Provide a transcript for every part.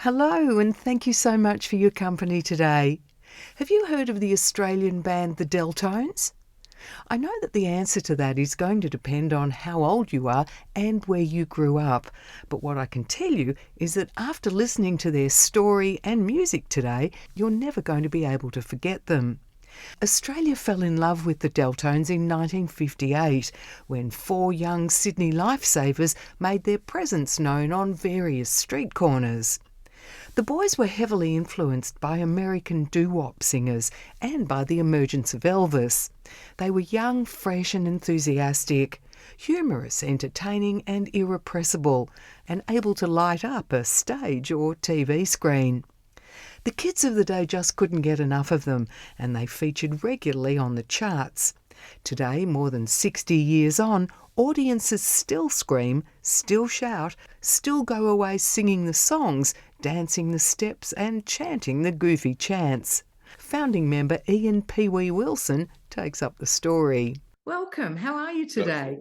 Hello, and thank you so much for your company today. Have you heard of the Australian band the Delltones? I know that the answer to that is going to depend on how old you are and where you grew up, but what I can tell you is that after listening to their story and music today, you're never going to be able to forget them. Australia fell in love with the Deltones in 1958 when four young Sydney lifesavers made their presence known on various street corners. The boys were heavily influenced by American doo-wop singers and by the emergence of Elvis. They were young, fresh and enthusiastic, humorous, entertaining and irrepressible, and able to light up a stage or TV screen. The kids of the day just couldn't get enough of them, and they featured regularly on the charts. Today, more than 60 years on, audiences still scream, still shout, still go away singing the songs, dancing the steps and chanting the goofy chants. Founding member Ian Pee Wee Wilson takes up the story. Welcome, how are you today?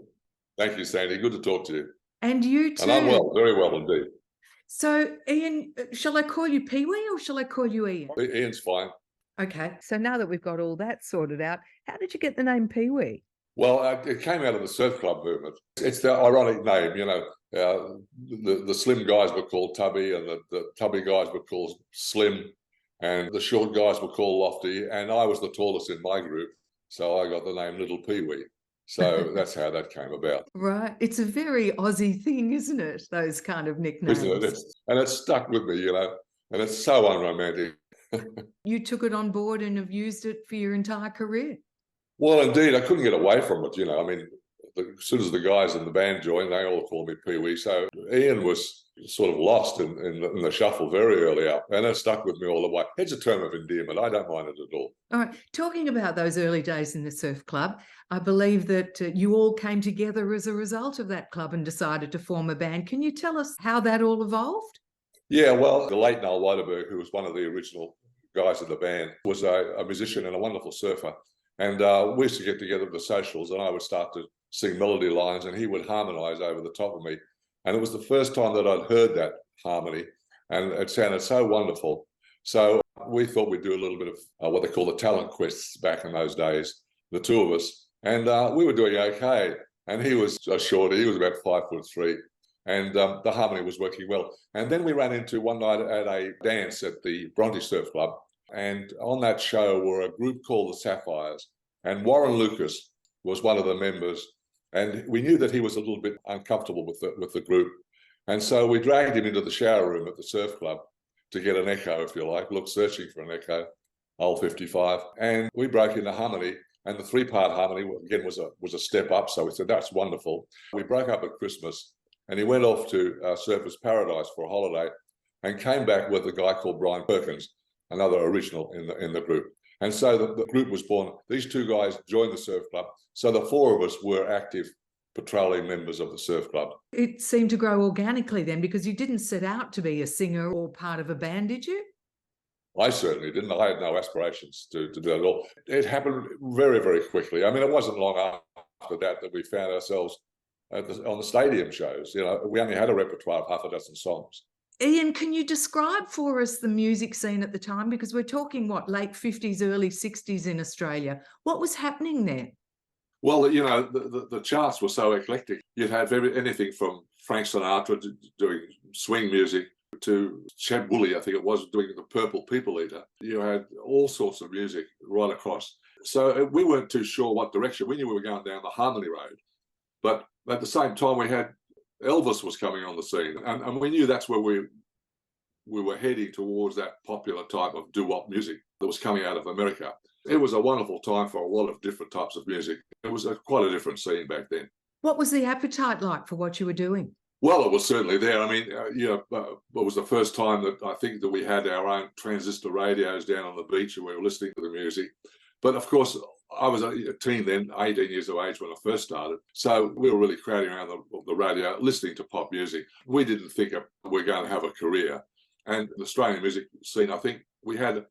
Thank you, Sandy. Good to talk to you. And you too. And I'm well, very well indeed. So, Ian, shall I call you Pee Wee or shall I call you Ian? Ian's fine. Okay, so now that we've got all that sorted out, how did you get the name Pee Wee? Well, it came out of the surf club movement. It's the ironic name, you know. The slim guys were called Tubby, and the tubby guys were called Slim, and the short guys were called Lofty, and I was the tallest in my group, so I got the name Little Pee Wee. So that's how that came about. Right. It's a very Aussie thing, isn't it? Those kind of nicknames. Isn't it? And it's stuck with me, you know, and it's so unromantic. You took it on board and have used it for your entire career. Well, indeed, I couldn't get away from it, you know. I mean, as soon as the guys in the band joined, they all called me Pee Wee. So Ian was sort of lost in the shuffle very early up, and it stuck with me all the way. It's a term of endearment. I don't mind it at all. All right. Talking about those early days in the surf club, I believe that you all came together as a result of that club and decided to form a band. Can you tell us how that all evolved? Yeah, well, the late Noel Widerberg, who was one of the original guys in the band, was a musician and a wonderful surfer. And we used to get together at the socials, and I would start to sing melody lines, and he would harmonise over the top of me. And it was the first time that I'd heard that harmony, and it sounded so wonderful. So we thought we'd do a little bit of what they call the talent quests back in those days, the two of us. And we were doing okay. And he was a shorty, he was about 5'3", and the harmony was working well. And then we ran into one night at a dance at the Bronte Surf Club. And on that show were a group called the Sapphires, and Warren Lucas was one of the members. And we knew that he was a little bit uncomfortable with the group. And so we dragged him into the shower room at the surf club to get an echo, if you like, searching for an echo, old 55. And we broke into harmony, and the three-part harmony, again, was a step up. So we said, that's wonderful. We broke up at Christmas, and he went off to Surfers Paradise for a holiday and came back with a guy called Brian Perkins, another original in the group. And so the group was born. These two guys joined the surf club. So the four of us were active patrolling members of the surf club. It seemed to grow organically then, because you didn't set out to be a singer or part of a band, did you? I certainly didn't. I had no aspirations to do that at all. It happened very, very quickly. I mean, it wasn't long after that we found ourselves on the stadium shows. You know, we only had a repertoire of half a dozen songs. Ian, can you describe for us the music scene at the time? Because we're talking, late 50s, early 60s in Australia. What was happening there? Well, you know, the charts were so eclectic. You'd had anything from Frank Sinatra doing swing music to Chad Woolley, I think it was, doing the Purple People Eater. You had all sorts of music right across. So we weren't too sure what direction. We knew we were going down the harmony road. But at the same time, we had Elvis was coming on the scene, and we knew that's where we were heading towards, that popular type of doo-wop music that was coming out of America. It was a wonderful time for a lot of different types of music. It was quite a different scene back then. What was the appetite like for what you were doing? Well, it was certainly there. I mean, it was the first time that I think that we had our own transistor radios down on the beach and we were listening to the music. But of course, I was a teen then, 18 years of age when I first started. So we were really crowding around the radio, listening to pop music. We didn't think we're going to have a career. And the Australian music scene, I think we had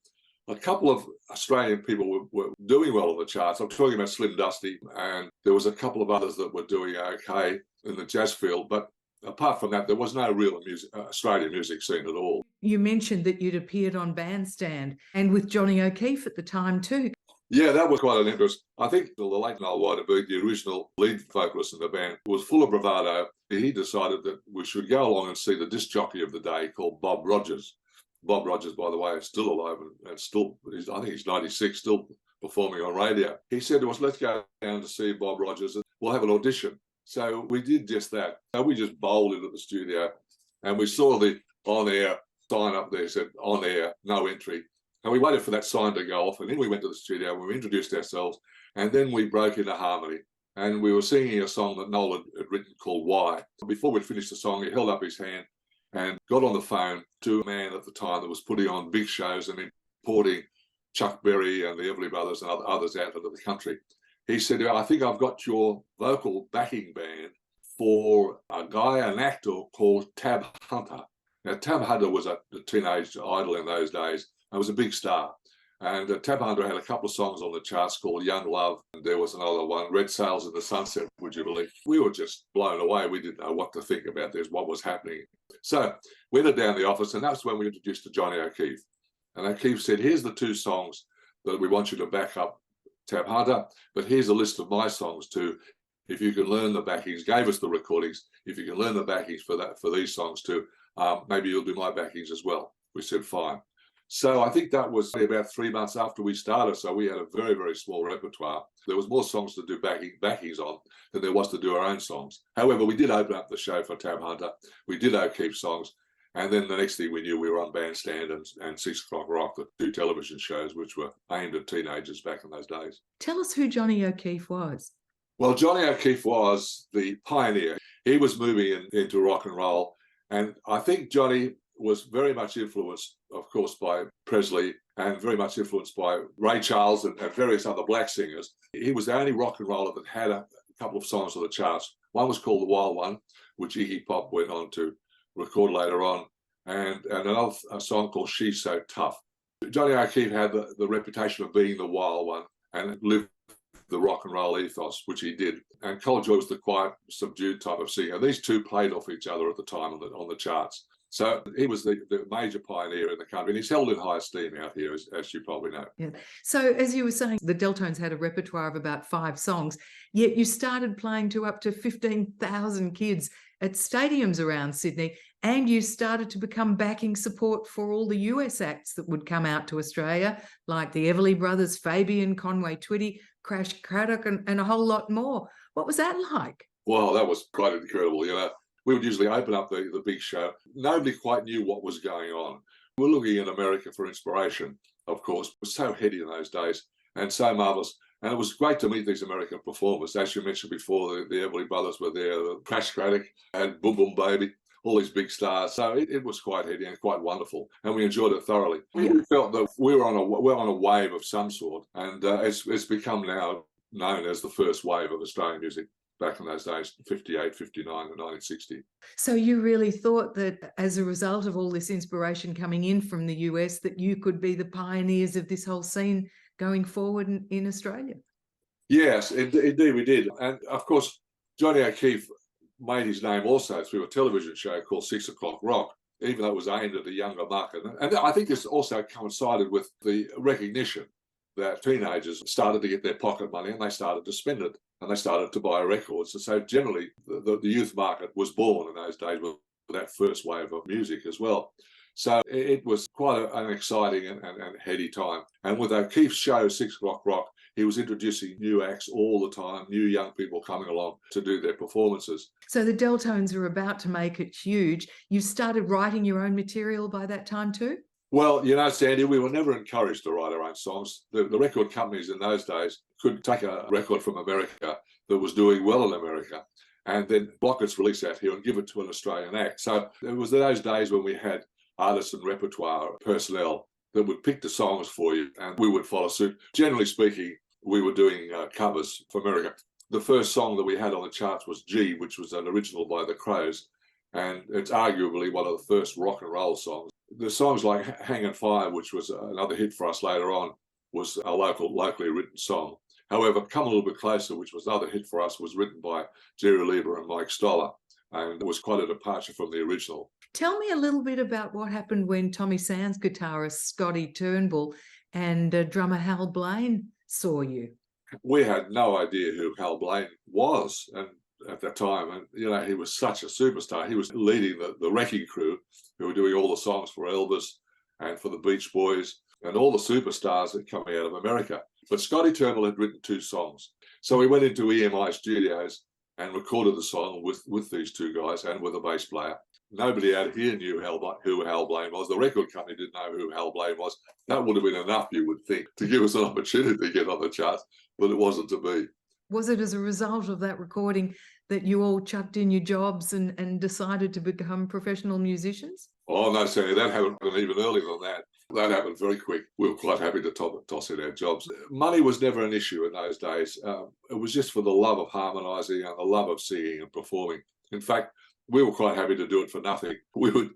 a couple of Australian people were doing well on the charts. I'm talking about Slim Dusty, and there was a couple of others that were doing okay in the jazz field. But apart from that, there was no real Australian music scene at all. You mentioned that you'd appeared on Bandstand and with Johnny O'Keefe at the time too. Yeah, that was quite an interest. I think the late Noel Widerberg, the original lead vocalist in the band, was full of bravado. He decided that we should go along and see the disc jockey of the day called Bob Rogers. Bob Rogers, by the way, is still alive and still, I think he's 96, still performing on radio. He said to us, let's go down to see Bob Rogers and we'll have an audition. So we did just that. So we just bowled into the studio and we saw the on-air sign up there, said on air, no entry. And we waited for that sign to go off, and then we went to the studio and we introduced ourselves, and then we broke into harmony. And we were singing a song that Noel had written called Why. Before we'd finished the song, he held up his hand and got on the phone to a man at the time that was putting on big shows and importing Chuck Berry and the Everly Brothers and others out into the country. He said, I think I've got your vocal backing band for a guy, an actor called Tab Hunter. Now, Tab Hunter was a teenage idol in those days and was a big star. And Tab Hunter had a couple of songs on the charts called Young Love, and there was another one, Red Sails in the Sunset, would you believe? We were just blown away. We didn't know what to think about this, what was happening. So we went down the office, and that's when we introduced to Johnny O'Keefe. And O'Keefe said, here's the two songs that we want you to back up Tab Hunter, but here's a list of my songs too. If you can learn the backings, gave us the recordings. If you can learn the backings for these songs too, maybe you'll do my backings as well. We said, fine. So I think that was about 3 months after we started. So we had a very, very small repertoire. There was more songs to do backings on than there was to do our own songs. However, we did open up the show for Tab Hunter. We did O'Keefe songs. And then the next thing we knew, we were on Bandstand and 6 O'Clock Rock, the two television shows which were aimed at teenagers back in those days. Tell us who Johnny O'Keefe was. Well, Johnny O'Keefe was the pioneer. He was moving into rock and roll. And I think Johnny was very much influenced, of course, by Presley and very much influenced by Ray Charles and various other black singers. He was the only rock and roller that had a couple of songs on the charts. One was called The Wild One, which Iggy Pop went on to record later on, and another song called She's So Tough. Johnny O'Keefe had the reputation of being the wild one and lived the rock and roll ethos, which he did. And Col Loughlan was the quiet, subdued type of singer. These two played off each other at the time on the charts. So he was the major pioneer in the country, and he's held in high esteem out here, as you probably know. Yeah. So as you were saying, the Deltones had a repertoire of about 5 songs, yet you started playing to up to 15,000 kids at stadiums around Sydney, and you started to become backing support for all the US acts that would come out to Australia, like the Everly Brothers, Fabian, Conway Twitty, Crash Craddock, and a whole lot more. What was that like? Well, that was quite incredible, you know. We would usually open up the big show. Nobody quite knew what was going on. We were looking in America for inspiration, of course. It was so heady in those days and so marvellous. And it was great to meet these American performers. As you mentioned before, the Everly Brothers were there, Crash Craddock and Boom Boom Baby, all these big stars. So it was quite heady and quite wonderful. And we enjoyed it thoroughly. Yeah. We felt that we were on a wave of some sort. And it's become now known as the first wave of Australian music. Back in those days, 58, 59 and 1960. So you really thought that as a result of all this inspiration coming in from the US, that you could be the pioneers of this whole scene going forward in Australia? Yes, indeed we did. And of course, Johnny O'Keefe made his name also through a television show called 6 O'Clock Rock, even though it was aimed at a younger market. And I think this also coincided with the recognition that teenagers started to get their pocket money and they started to spend it. And they started to buy records. And so generally, the youth market was born in those days with that first wave of music as well. So it was quite an exciting and heady time. And with O'Keefe's show, 6 O'Clock Rock, he was introducing new acts all the time, new young people coming along to do their performances. So the Deltones are about to make it huge. You started writing your own material by that time too? Well, you know, Sandy, we were never encouraged to write our own songs. The record companies in those days could take a record from America that was doing well in America and then block its release out here and give it to an Australian act. So it was those days when we had artists and repertoire personnel that would pick the songs for you and we would follow suit. Generally speaking, we were doing covers for America. The first song that we had on the charts was G, which was an original by the Crows, and it's arguably one of the first rock and roll songs. The songs like Hangin' Fire, which was another hit for us later on, was a locally written song. However, Come a Little Bit Closer, which was another hit for us, was written by Jerry Lieber and Mike Stoller. and it was quite a departure from the original. Tell me a little bit about what happened when Tommy Sound's guitarist Scotty Turnbull and drummer Hal Blaine saw you. We had no idea who Hal Blaine was, and at that time, and he was such a superstar. He was leading the Wrecking Crew, who were doing all the songs for Elvis and for the Beach Boys and all the superstars that coming out of America. But Scotty Turnbull had written 2 songs, so we went into EMI Studios and recorded the song with these 2 guys and with a bass player. Nobody out here knew who Hal Blaine was. The record company didn't know who Hal Blaine was. That would have been enough, you would think, to give us an opportunity to get on the charts, but it wasn't to be. Was it as a result of that recording that you all chucked in your jobs and decided to become professional musicians? Oh, no, Sandy, that happened even earlier than that. That happened very quick. We were quite happy to toss in our jobs. Money was never an issue in those days. It was just for the love of harmonising and the love of singing and performing. In fact, we were quite happy to do it for nothing. We would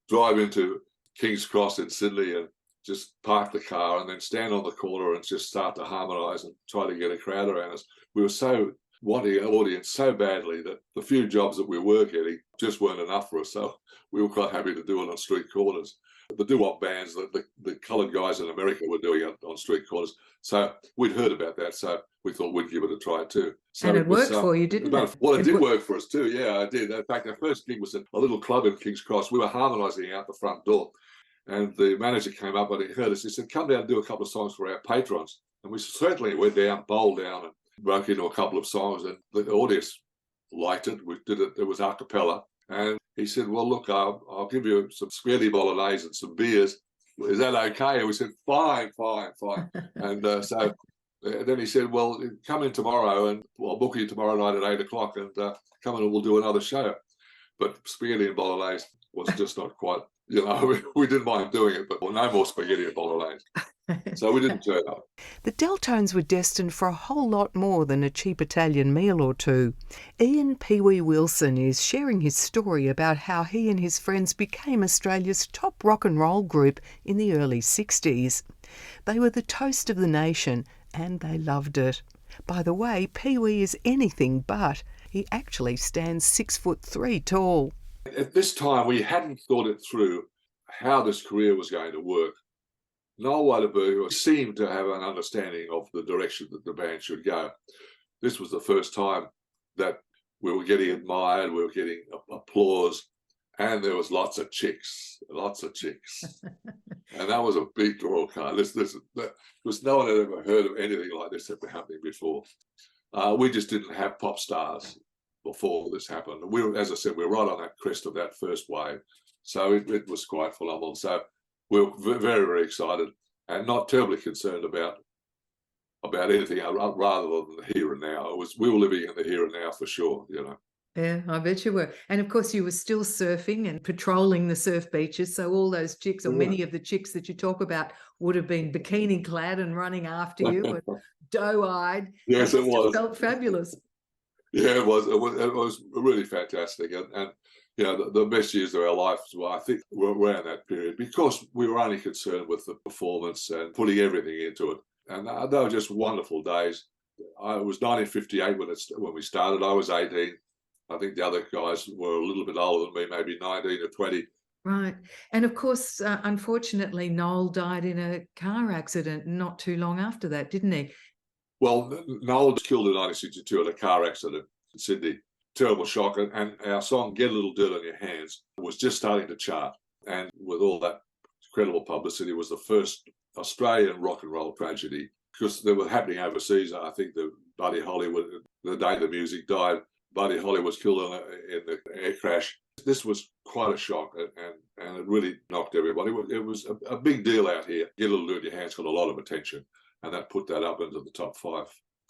drive into King's Cross in Sydney and just park the car and then stand on the corner and just start to harmonise and try to get a crowd around us. We were so wanting an audience so badly that the few jobs that we were getting just weren't enough for us. So we were quite happy to do it on street corners. The doo-wop bands, the coloured guys in America were doing it on street corners. So we'd heard about that, so we thought we'd give it a try too. So and it worked for you, didn't it? Well, it did work for us too, yeah, I did. In fact, our first gig was at a little club in King's Cross. We were harmonising out the front door, and the manager came up and he heard us. He said, come down and do a couple of songs for our patrons. And we certainly went down, bowled down, and broke into a couple of songs, and the audience liked it. We did it. It was a cappella, and he said, "Well, look, I'll give you some spaghetti bolognese and some beers. Is that okay?" And we said, "Fine." And so then he said, "Well, come in tomorrow, and I'll book you tomorrow night at 8:00, and come in and we'll do another show." But spaghetti and bolognese was just not quite. We didn't mind doing it, but no more spaghetti and bolognese. So we didn't turn up. The Deltones were destined for a whole lot more than a cheap Italian meal or two. Ian Pee Wee Wilson is sharing his story about how he and his friends became Australia's top rock and roll group in the early 60s. They were the toast of the nation and they loved it. By the way, Pee Wee is anything but. He actually stands 6'3" tall. At this time, we hadn't thought it through how this career was going to work. Noel Widerberg seemed to have an understanding of the direction that the band should go. This was the first time that we were getting admired, we were getting applause, and there was lots of chicks. And that was a big draw card. Because no one had ever heard of anything like this ever happening before. We just didn't have pop stars before this happened. As I said, we were right on that crest of that first wave. So it was quite phenomenal. So we were very, very excited and not terribly concerned about anything rather than the here and now. We were living in the here and now for sure, Yeah, I bet you were. And of course, you were still surfing and patrolling the surf beaches. So all those chicks, or many of the chicks that you talk about, would have been bikini clad and running after you and doe-eyed. Yes, it was. It felt fabulous. Yeah, it was. It was really fantastic. And the best years of our lives were, I think, were around that period because we were only concerned with the performance and putting everything into it. And they were just wonderful days. It was 1958 when we started. I was 18. I think the other guys were a little bit older than me, maybe 19 or 20. Right. And of course, unfortunately, Noel died in a car accident not too long after that, didn't he? Well, Noel was killed in 1962 in a car accident in Sydney. Terrible shock. And our song, Get a Little Dirt on Your Hands, was just starting to chart. And with all that incredible publicity, it was the first Australian rock and roll tragedy because they were happening overseas. I think that Buddy Holly, the day the music died, Buddy Holly was killed in the air crash. This was quite a shock, and it really knocked everybody. It was a big deal out here. Get a Little Dirt on Your Hands got a lot of attention, and that put that up into the top 5.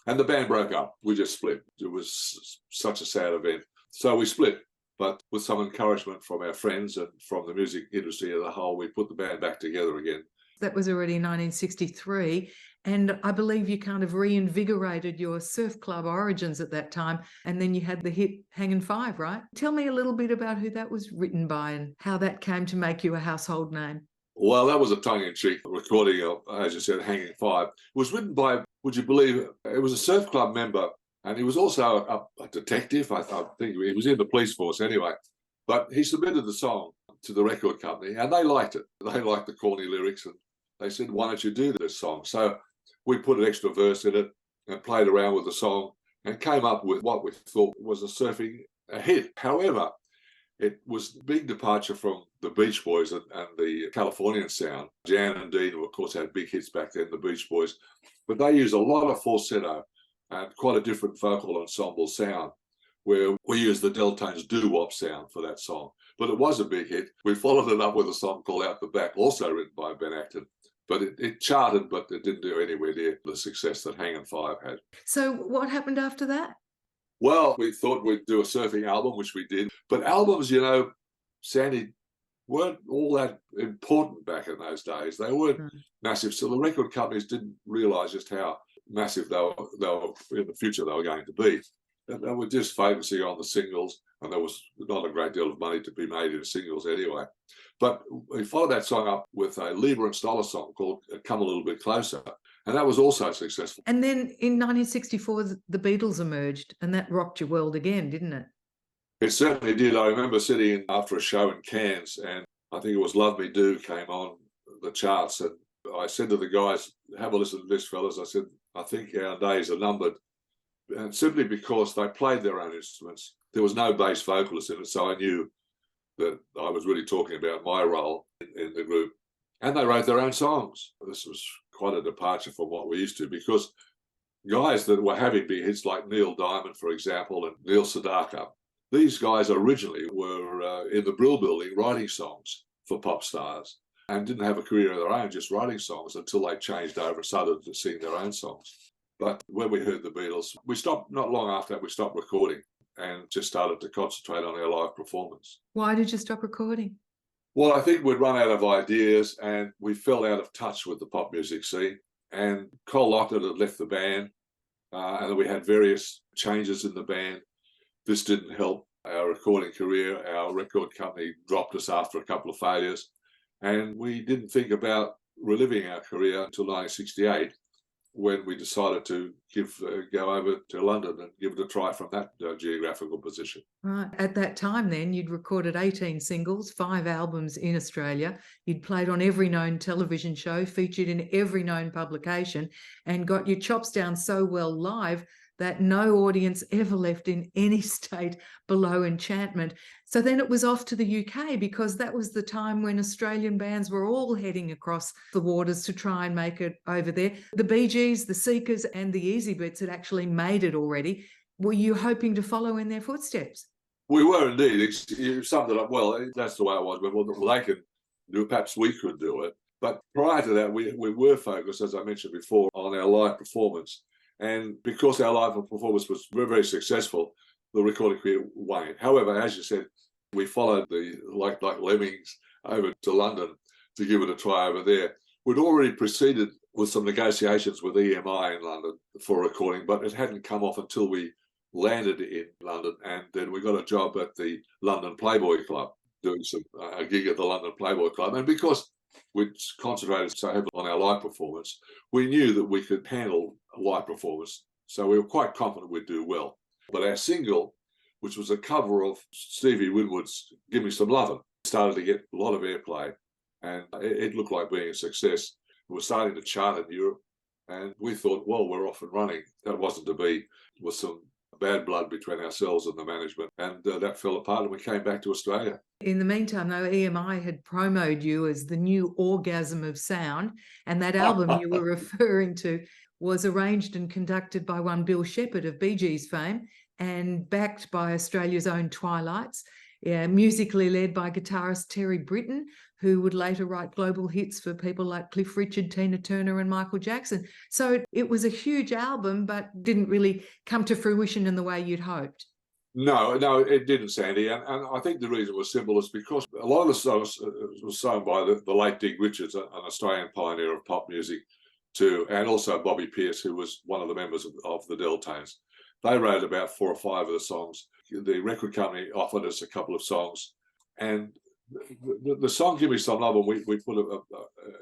And the band broke up. We just split. It was such a sad event. So we split, but with some encouragement from our friends and from the music industry as a whole, we put the band back together again. That was already 1963. And I believe you kind of reinvigorated your surf club origins at that time. And then you had the hit Hangin' 5, right? Tell me a little bit about who that was written by and how that came to make you a household name. Well, that was a tongue-in-cheek recording of, as you said, Hangin' 5. It was written by, would you believe, it was a surf club member And he was also a detective. I think he was in the police force anyway. But he submitted the song to the record company, and they liked it. They liked the corny lyrics, and they said, "Why don't you do this song?" So we put an extra verse in it and played around with the song and came up with what we thought was a hit. However, it was a big departure from the Beach Boys and the Californian sound. Jan and Dean, who of course had big hits back then, the Beach Boys, but they used a lot of falsetto and quite a different vocal ensemble sound, where we used the Deltones Doo-wop sound for that song. But it was a big hit. We followed it up with a song called Out the Back, also written by Ben Acton. But it charted, but it didn't do anywhere near the success that Hangin' 5 had. So what happened after that? Well, we thought we'd do a surfing album, which we did. But albums, Sandy, weren't all that important back in those days. They weren't massive. So the record companies didn't realise just how massive they were in the future they were going to be. And they were just focusing on the singles, and there was not a great deal of money to be made in singles anyway. But we followed that song up with a Lieber and Stoller song called Come a Little Bit Closer, and that was also successful. And then in 1964, the Beatles emerged, and that rocked your world again, didn't it? It certainly did. I remember sitting in after a show in Cairns, and I think it was Love Me Do came on the charts, and I said to the guys, "Have a listen to this, fellas." I said, "I think our days are numbered." And simply because they played their own instruments. There was no bass vocalist in it, so I knew that I was really talking about my role in the group. And they wrote their own songs. This was quite a departure from what we used to, because guys that were having big hits like Neil Diamond, for example, and Neil Sedaka, these guys originally were in the Brill Building writing songs for pop stars and didn't have a career of their own, just writing songs, until they changed over and started to sing their own songs. But when we heard the Beatles, we stopped, not long after that, we stopped recording and just started to concentrate on our live performance. Why did you stop recording? Well, I think we'd run out of ideas and we fell out of touch with the pop music scene. And Col Loughlan had left the band, and we had various changes in the band. This didn't help our recording career. Our record company dropped us after a couple of failures, and we didn't think about reliving our career until 1968. When we decided to go over to London and give it a try from that geographical position. Right. At that time then, you'd recorded 18 singles, 5 albums in Australia. You'd played on every known television show, featured in every known publication, and got your chops down so well live that no audience ever left in any state below enchantment. So then it was off to the UK, because that was the time when Australian bands were all heading across the waters to try and make it over there. The Bee Gees, the Seekers and the Easy Bits had actually made it already. Were you hoping to follow in their footsteps? We were indeed. You summed it up well. That's the way it was. Well, they could do it, perhaps we could do it. But prior to that, we were focused, as I mentioned before, on our live performance. And because our live performance was very, very successful, the recording career waned. However, as you said, we followed like lemmings over to London to give it a try over there. We'd already proceeded with some negotiations with EMI in London for recording, but it hadn't come off until we landed in London, and then we got a job at the London Playboy Club, doing a gig at the London Playboy Club. And because we'd concentrated so heavily on our live performance, we knew that we could handle a live performance, so we were quite confident we'd do well. But our single, which was a cover of Stevie Winwood's Give Me Some Lovin', started to get a lot of airplay, and it looked like being a success. It was starting to chart in Europe, and we thought, well, we're off and running. That wasn't to be. There was some bad blood between ourselves and the management, and that fell apart, and we came back to Australia. In the meantime, though, EMI had promoted you as the new orgasm of sound, and that album you were referring to was arranged and conducted by one Bill Shepherd of Bee Gees fame, and backed by Australia's own Twilights, musically led by guitarist Terry Britten, who would later write global hits for people like Cliff Richard, Tina Turner and Michael Jackson. So it was a huge album, but didn't really come to fruition in the way you'd hoped. No, it didn't, Sandy. And I think the reason was simple. Is because a lot of the songs was sung by the late Dig Richards, an Australian pioneer of pop music, too, and also Bobby Pearce, who was one of the members of the Deltones. They wrote about 4 or 5 of the songs. The record company offered us a couple of songs, and the song "Give Me Some Love," and we put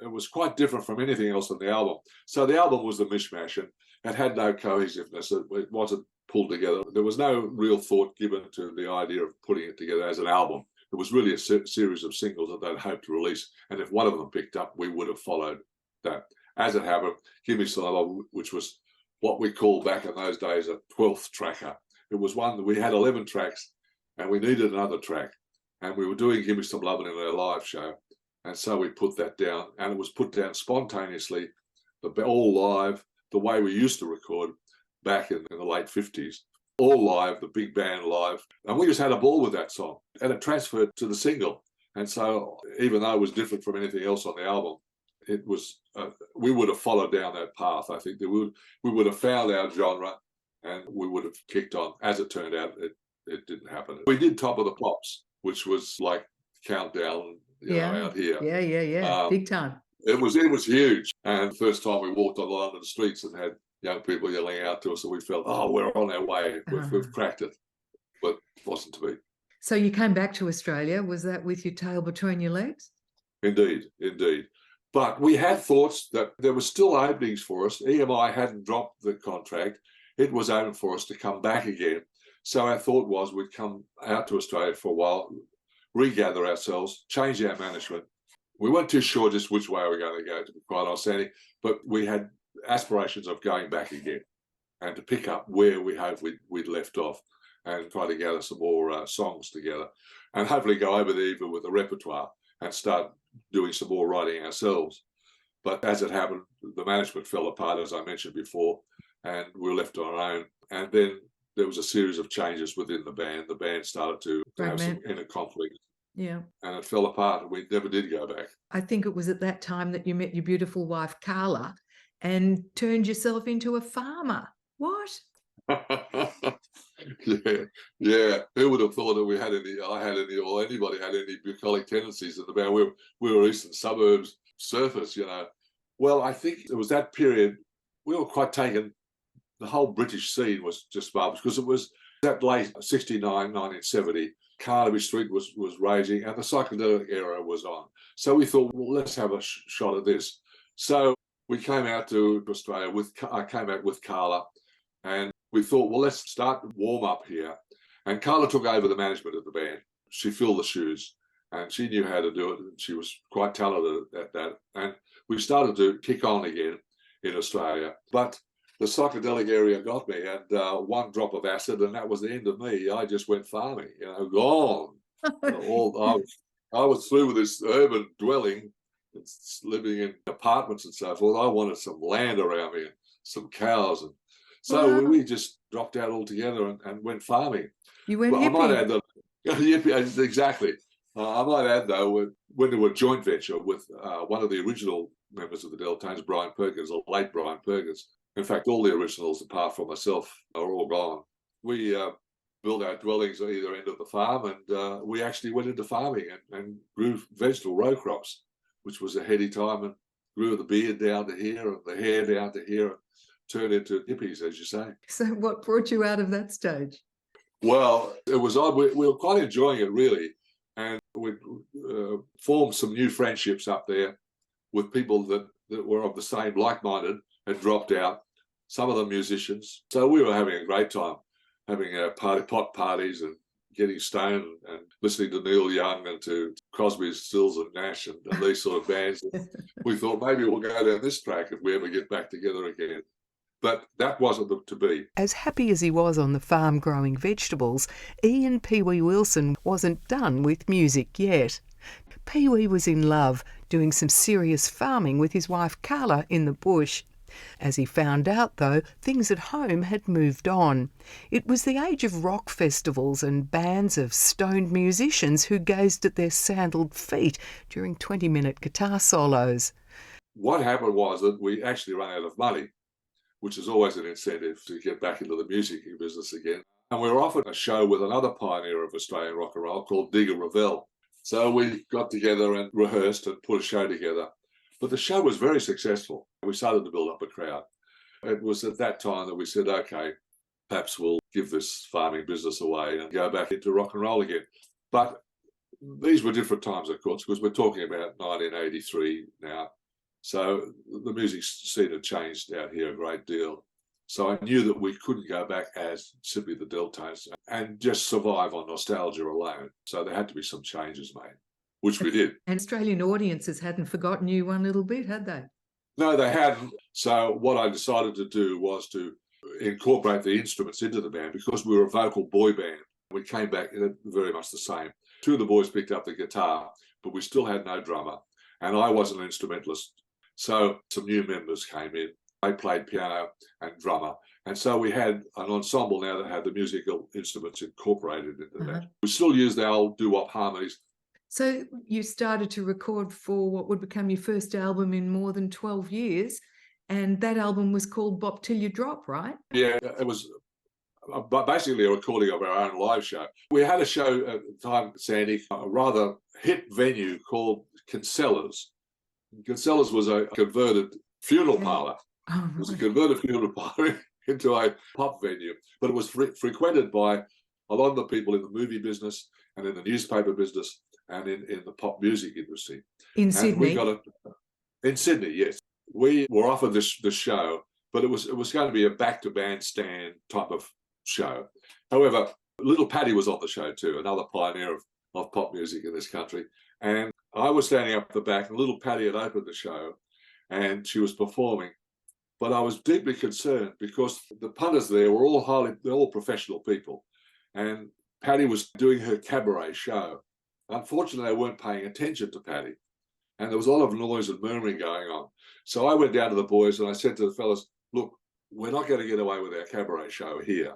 it was quite different from anything else on the album. So the album was a mishmash, and it had no cohesiveness. It wasn't pulled together. There was no real thought given to the idea of putting it together as an album. It was really a series of singles that they'd hoped to release, and if one of them picked up, we would have followed that. As it happened, "Give Me Some Love," which was what we called back in those days a 12th tracker. It was one that we had 11 tracks, and we needed another track. And we were doing "Give Me Some Lovin'" in our live show. And so we put that down, and it was put down spontaneously, all live, the way we used to record back in the late 50s. All live, the big band live. And we just had a ball with that song. And it transferred to the single. And so even though it was different from anything else on the album, it was we would have followed down that path. I think that we would have found our genre, and we would have kicked on. As it turned out, it didn't happen. We did "Top of the Pops," which was like Countdown, out here. Yeah. Big time. It was huge. And the first time we walked on the London streets and had young people yelling out to us, and we felt, oh, we're on our way. We've cracked it. But it wasn't to be. So you came back to Australia. Was that with your tail between your legs? Indeed. But we had thoughts that there were still openings for us. EMI hadn't dropped the contract. It was open for us to come back again. So our thought was we'd come out to Australia for a while, regather ourselves, change our management. We weren't too sure just which way we were going to go, to be quite honest, Sandy, but we had aspirations of going back again and to pick up where we hoped we'd left off and try to gather some more songs together and hopefully go over there even with a repertoire and start doing some more writing ourselves. But as it happened, the management fell apart, as I mentioned before, and we were left on our own. And then there was a series of changes within the band. The band started to have some inner conflict. Yeah. And it fell apart. We never did go back. I think it was at that time that you met your beautiful wife, Carla, and turned yourself into a farmer. What? Yeah. Who would have thought that I had any, or anybody had any bucolic tendencies in the band? We were Eastern Suburbs surfers, Well, I think it was that period we were quite taken. The whole British scene was just marvelous because it was that late 69, 1970. Carnaby Street was raging and the psychedelic era was on. So we thought, well, let's have a shot at this. So we came out to Australia I came out with Carla, and we thought, well, let's start warm up here. And Carla took over the management of the band. She filled the shoes and she knew how to do it. And she was quite talented at that. And we started to kick on again in Australia. But the psychedelic area got me, and one drop of acid, and that was the end of me. I just went farming, gone. I was through with this urban dwelling, living in apartments and so forth. I wanted some land around me and some cows, and so we just dropped out altogether and went farming. You went hippie. I might add that, hippie, exactly. I might add though, when there were a joint venture with one of the original members of the Deltones, Brian Perkins, the late Brian Perkins. In fact, all the originals, apart from myself, are all gone. We built our dwellings at either end of the farm, and we actually went into farming and grew vegetable row crops, which was a heady time, and grew the beard down to here and the hair down to here, and turned into hippies, as you say. So what brought you out of that stage? Well, it was odd. We were quite enjoying it, really, and we formed some new friendships up there with people that were of the same, like-minded, had dropped out, some of them musicians. So we were having a great time, having pot parties and getting stoned and listening to Neil Young and to Crosby, Stills and Nash and these sort of bands. We thought maybe we'll go down this track if we ever get back together again. But that wasn't to be. As happy as he was on the farm growing vegetables, Ian Pee Wee Wilson wasn't done with music yet. Pee Wee was in love, doing some serious farming with his wife Carla in the bush. As he found out, though, things at home had moved on. It was the age of rock festivals and bands of stoned musicians who gazed at their sandalled feet during 20-minute guitar solos. What happened was that we actually ran out of money, which is always an incentive to get back into the music business again. And we were offered a show with another pioneer of Australian rock and roll called Digger Revell. So we got together and rehearsed and put a show together. But the show was very successful. We started to build up a crowd. It was at that time that we said, okay, perhaps we'll give this farming business away and go back into rock and roll again. But these were different times, of course, because we're talking about 1983 now. So the music scene had changed out here a great deal. So I knew that we couldn't go back as simply the Deltones and just survive on nostalgia alone. So there had to be some changes made, which we did. And Australian audiences hadn't forgotten you one little bit, had they? No, they hadn't. So what I decided to do was to incorporate the instruments into the band because we were a vocal boy band. We came back very much the same. Two of the boys picked up the guitar, but we still had no drummer, and I was an instrumentalist. So some new members came in. They played piano and drummer. And so we had an ensemble now that had the musical instruments incorporated into that. We still use the old doo-wop harmonies. So you started to record for what would become your first album in more than 12 years, and that album was called Bop Till You Drop, right? Yeah, it was basically a recording of our own live show. We had a show at the time, Sandy, a rather hit venue called Kinsella's. Kinsella's was a converted funeral parlour. Oh, it was a converted funeral parlour into a pop venue, but it was frequented by a lot of the people in the movie business and in the newspaper business and in the pop music industry. In Sydney? We got it in Sydney, yes. We were offered this show, but it was going to be a back to bandstand type of show. However, Little Patty was on the show too, another pioneer of pop music in this country. And I was standing up at the back, and Little Patty had opened the show, and she was performing. But I was deeply concerned because the punters there were they're all professional people. And Patty was doing her cabaret show. Unfortunately, they weren't paying attention to Patty. And there was a lot of noise and murmuring going on. So I went down to the boys and I said to the fellas, look, we're not going to get away with our cabaret show here.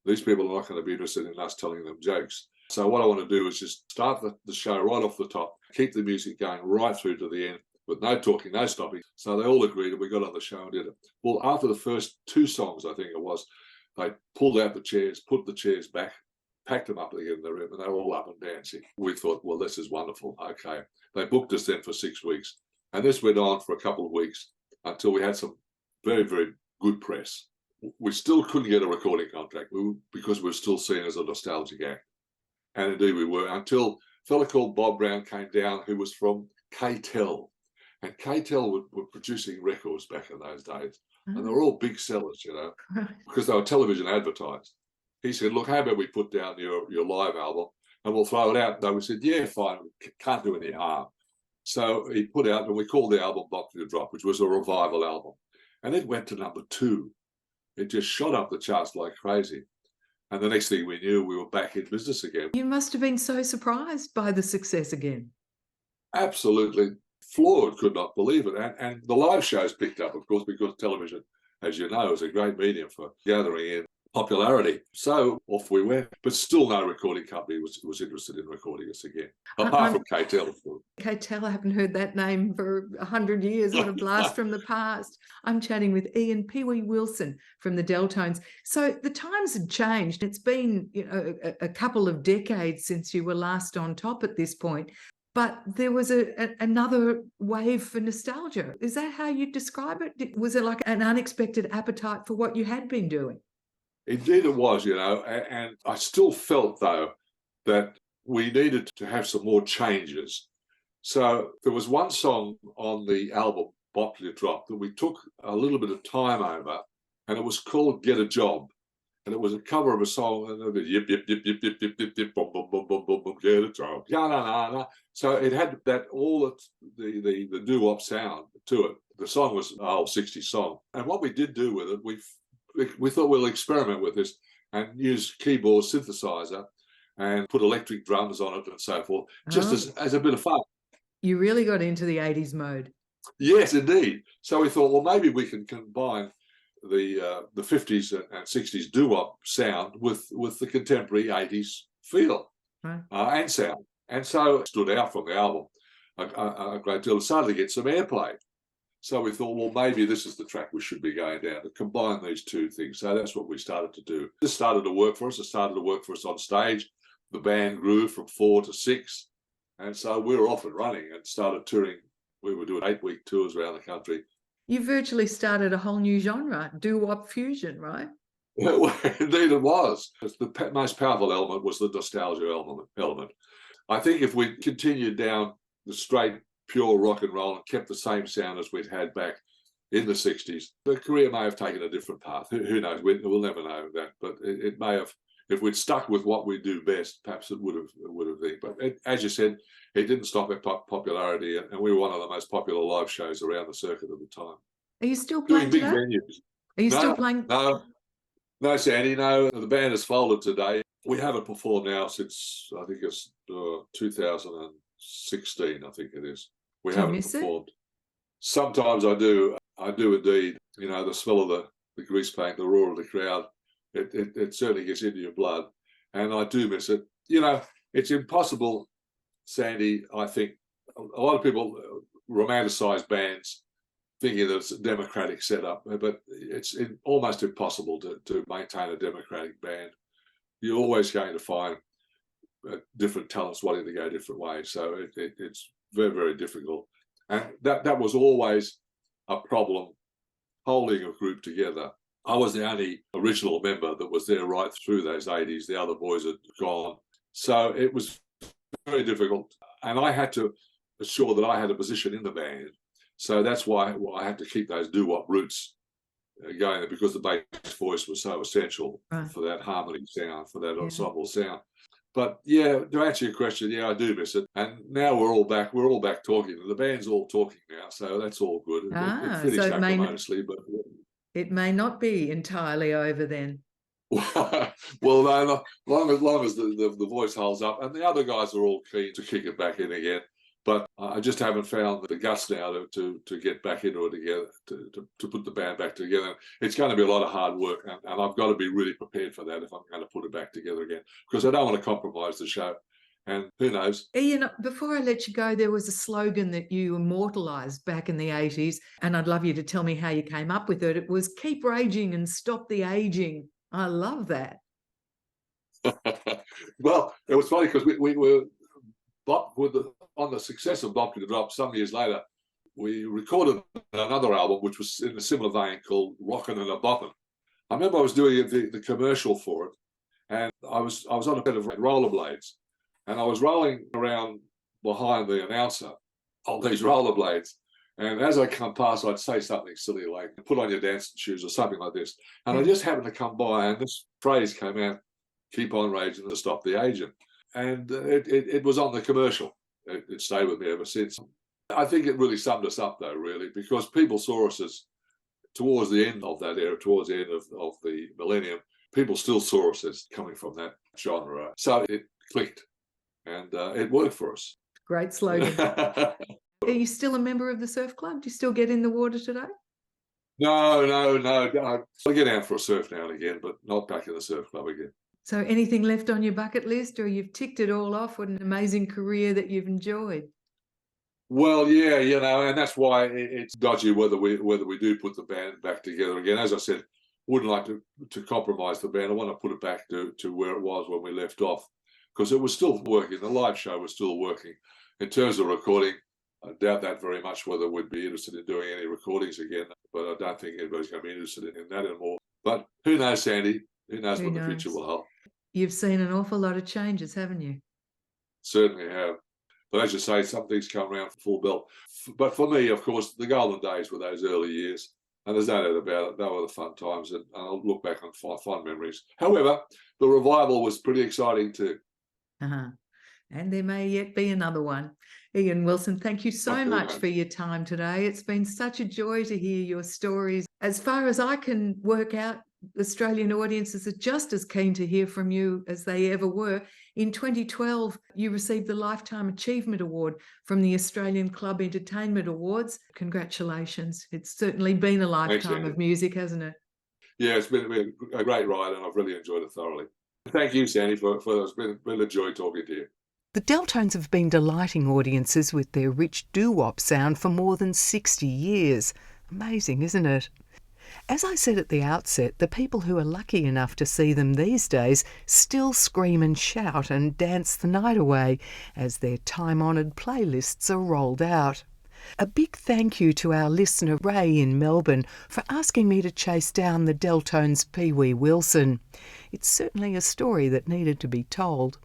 These people are not going to be interested in us telling them jokes. So what I want to do is just start the show right off the top, keep the music going right through to the end with no talking, no stopping. So they all agreed and we got on the show and did it. Well, after the first two songs, I think it was, they pulled out the chairs, put the chairs back, packed them up again in the room, and they were all up and dancing. We thought, well, this is wonderful. Okay. They booked us then for 6 weeks. And this went on for a couple of weeks until we had some very, very good press. We still couldn't get a recording contract because we were still seen as a nostalgic act. And indeed we were, until a fella called Bob Brown came down, who was from K-Tel. And K-Tel were producing records back in those days. And they were all big sellers, you know, because they were television advertised. He said, look, how about we put down your live album and we'll throw it out? And we said, yeah, fine, can't do any harm. So he put out, and we called the album Bop Till You Drop, which was a revival album. And it went to number 2. It just shot up the charts like crazy. And the next thing we knew, we were back in business again. You must have been so surprised by the success again. Absolutely floored, could not believe it. And the live shows picked up, of course, because television, as you know, is a great medium for gathering in popularity. So off we went, but still no recording company was interested in recording us again, apart from K-Tel. K-Tel, I haven't heard that name for 100 years. What a blast from the past. I'm chatting with Ian Pee Wee Wilson from the Delltones. So the times had changed. It's been, you know, a couple of decades since you were last on top at this point. But there was another wave for nostalgia. Is that how you describe it? Was it like an unexpected appetite for what you had been doing? Indeed it was, you know, and I still felt, though, that we needed to have some more changes. So there was one song on the album, Bop Till You Drop, that we took a little bit of time over, and it was called Get a Job. And it was a cover of a song, and it was yip, yip, yip, yip, yip, yip, yip, yip, boom, boom, boom, boom, boom, boom, get a job. Ya, na, na, na. So it had that all the doo-wop sound to it. The song was an old 60s song. And what we did do with it, we thought we'll experiment with this and use keyboard synthesizer and put electric drums on it and so forth, just as a bit of fun. You really got into the 80s mode. Yes, indeed. So we thought, well, maybe we can combine the 50s and 60s doo-wop sound with the contemporary 80s feel and sound. And so it stood out from the album a great deal. It started to get some airplay. So we thought, well, maybe this is the track we should be going down, to combine these two things. So that's what we started to do. This started to work for us. It started to work for us on stage. The band grew from 4 to 6. And so we were off and running and started touring. We were doing 8-week tours around the country. You virtually started a whole new genre, doo-wop fusion, right? Indeed it was. The most powerful element was the nostalgia element. I think if we continued down the straight, pure rock and roll and kept the same sound as we'd had back in the 60s, the career may have taken a different path. Who knows? We'll never know that. But it may have, if we'd stuck with what we do best, perhaps it would have been. But as you said, it didn't stop at popularity, and we were one of the most popular live shows around the circuit at the time. Are you still playing doing big today? venues? Are you still playing? No, Sandy, no. The band has folded today. We haven't performed now since, I think it's 2016, I think it is. We haven't performed. Sometimes I do indeed. You know, the smell of the grease paint, the roar of the crowd, it certainly gets into your blood. And I do miss it. You know, it's impossible, Sandy, I think. A lot of people romanticize bands thinking that it's a democratic setup, but it's almost impossible to maintain a democratic band. You're always going to find different talents wanting to go different ways. So it's very, very difficult. And that was always a problem, holding a group together. I was the only original member that was there right through those 80s. The other boys had gone. So it was very difficult. And I had to assure that I had a position in the band. So that's why I had to keep those doo-wop roots going there, because the bass voice was so essential for that harmony sound, for that ensemble sound. But yeah, to answer your question, yeah, I do miss it. And now we're all back talking. The band's all talking now, so that's all good. It finished acrimoniously, but it may not be entirely over then. Well, no, long as the voice holds up, and the other guys are all keen to kick it back in again. But I just haven't found the guts now to get back into it together, to put the band back together. It's going to be a lot of hard work, and I've got to be really prepared for that if I'm going to put it back together again, because I don't want to compromise the show. And who knows? Ian, before I let you go, there was a slogan that you immortalised back in the 80s, and I'd love you to tell me how you came up with it. It was "Keep raging and stop the aging." I love that. Well, it was funny because we were on the success of Bop to the Drop some years later. We recorded another album which was in a similar vein called Rockin' and a Boppin'. I remember I was doing the commercial for it, and I was on a bit of rollerblades, and I was rolling around behind the announcer on these rollerblades. And as I come past, I'd say something silly like, "Put on your dancing shoes," or something like this. And I just happened to come by, and this phrase came out, "Keep on raging to stop the aging." And it was on the commercial. It stayed with me ever since. I think it really summed us up, though, really, because people saw us as, towards the end of that era, towards the end of the millennium, people still saw us as coming from that genre. So it clicked, and it worked for us. Great slogan. Are you still a member of the surf club? Do you still get in the water today? No. I get out for a surf now and again, but not back in the surf club again. So anything left on your bucket list, or you've ticked it all off? What an amazing career that you've enjoyed. Well, yeah, you know, and that's why it's dodgy whether we do put the band back together again. As I said, wouldn't like to compromise the band. I want to put it back to where it was when we left off, because it was still working. The live show was still working. In terms of recording, I doubt that very much whether we'd be interested in doing any recordings again, but I don't think anybody's going to be interested in that anymore. But who knows, Sandy? Who knows what the future will hold? You've seen an awful lot of changes, haven't you? Certainly have. But as you say, some things come around full belt. But for me, of course, the golden days were those early years. And there's no doubt about it. They were the fun times. And I'll look back on fond memories. However, the revival was pretty exciting too. And there may yet be another one. Ian Wilson, thank you so much for your time today. It's been such a joy to hear your stories. As far as I can work out, Australian audiences are just as keen to hear from you as they ever were. In 2012, you received the Lifetime Achievement Award from the Australian Club Entertainment Awards. Congratulations. It's certainly been a lifetime of music, hasn't it? Yeah, it's been a great ride, and I've really enjoyed it thoroughly. Thank you, Sandy, for it's been a joy talking to you. The Deltones have been delighting audiences with their rich doo-wop sound for more than 60 years. Amazing, isn't it? As I said at the outset, the people who are lucky enough to see them these days still scream and shout and dance the night away as their time-honoured playlists are rolled out. A big thank you to our listener Ray in Melbourne for asking me to chase down the Deltones' Pee Wee Wilson. It's certainly a story that needed to be told.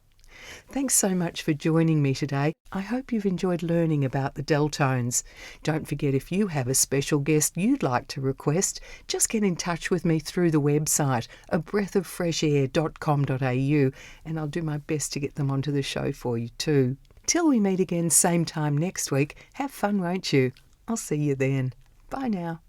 Thanks so much for joining me today. I hope you've enjoyed learning about the Deltones. Don't forget, if you have a special guest you'd like to request, just get in touch with me through the website, abreathofreshair.com.au, and I'll do my best to get them onto the show for you too. Till we meet again same time next week, have fun, won't you? I'll see you then. Bye now.